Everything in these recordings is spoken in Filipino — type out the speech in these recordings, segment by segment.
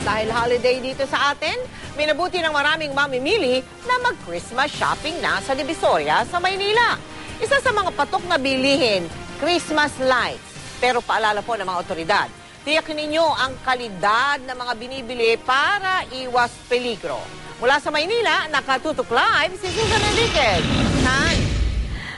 dahil holiday dito sa atin, minabuti ng maraming mamimili na mag-Christmas shopping na sa Divisoria sa Maynila. Isa sa mga patok na bilihin, Christmas lights. Pero paalala po ng mga otoridad, tiyakin ninyo ang kalidad ng mga binibili para iwas peligro. Mula sa Maynila, nakatutok live si Susan Enriquez.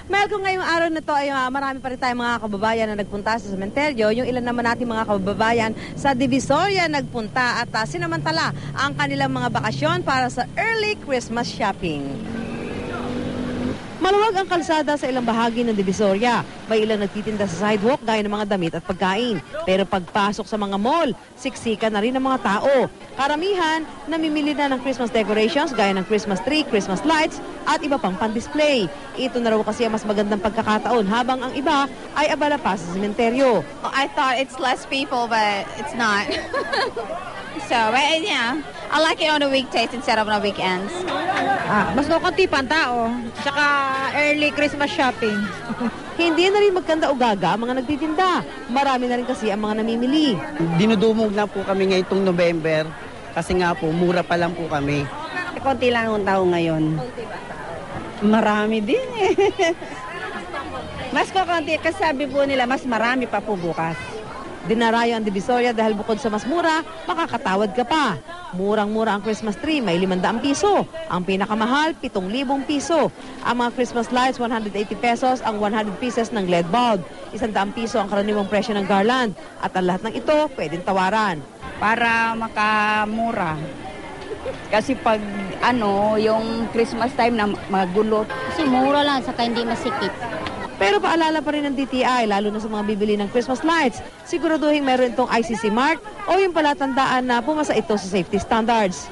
Mel, kung ngayong araw na to ay marami pa rin tayong mga kababayan na nagpunta sa sementeryo, yung ilan naman natin mga kababayan sa Divisoria nagpunta at sinamantala ang kanilang mga bakasyon para sa early Christmas shopping. Maluwag ang kalsada sa ilang bahagi ng Divisoria. May ilang nagtitinda sa sidewalk gaya ng mga damit at pagkain. Pero pagpasok sa mga mall, siksikan na rin ng mga tao. Karamihan, namimili na ng Christmas decorations gaya ng Christmas tree, Christmas lights at iba pang pan-display. Ito na raw kasi ang mas magandang pagkakataon habang ang iba ay abala pa sa sementeryo. I thought it's less people, but it's not. Yeah, I like it on the weekdays instead of on the weekends. Mas kukunti pa ang tao, saka early Christmas shopping. Hindi na rin magkanda o gaga ang mga nagtitinda. Marami na rin kasi ang mga namimili. Dinudumog na po kami ngayong November kasi nga po, mura pa lang po kami. Konti lang ang tao ngayon. Marami din eh. Mas kukunti kasi sabi po nila mas marami pa po bukas. Dinarayo ang Divisoria dahil bukod sa mas mura, makakatawad ka pa. Murang-mura ang Christmas tree, may 500 piso. Ang pinakamahal, 7,000 piso. Ang mga Christmas lights, 180 pesos ang 100 pieces ng LED bulb. 100 piso ang karaniwang presyo ng garland. At ang lahat ng ito, pwedeng tawaran. Para makamura. Kasi pag yung Christmas time na magulo. Kasi mura lang, saka hindi masikip. Pero paalala pa rin ng DTI, lalo na sa mga bibili ng Christmas lights, siguraduhin meron itong ICC mark o yung palatandaan na pumasa ito sa safety standards.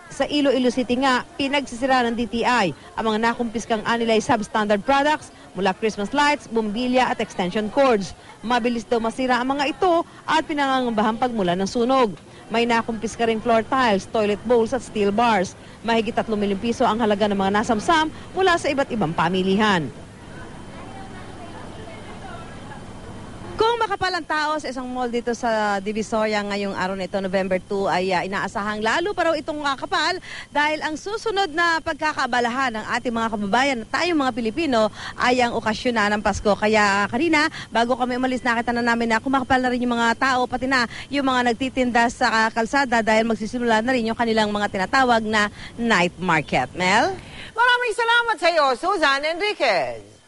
Sa Iloilo City nga, pinagsisira ng DTI ang mga nakumpiskang anilay substandard products mula Christmas lights, bumbilya at extension cords. Mabilis daw masira ang mga ito at pinangangambahan pagmula ng sunog. May nakumpiska ring floor tiles, toilet bowls at steel bars. Mahigit 3,000 piso ang halaga ng mga nasamsam mula sa iba't ibang pamilihan. Kung makapalang tao sa isang mall dito sa Divisoria ngayong araw na ito, November 2, ay inaasahang lalo pa raw itong kakapal dahil ang susunod na pagkakaabalahan ng ating mga kababayan na tayong mga Pilipino ay ang okasyon na ng Pasko. Kaya kanina, bago kami umalis, nakita na namin na kumakapal na rin yung mga tao, pati na yung mga nagtitinda sa kalsada dahil magsisimula na rin yung kanilang mga tinatawag na night market. Mel? Maraming salamat sa iyo, Susan Enriquez.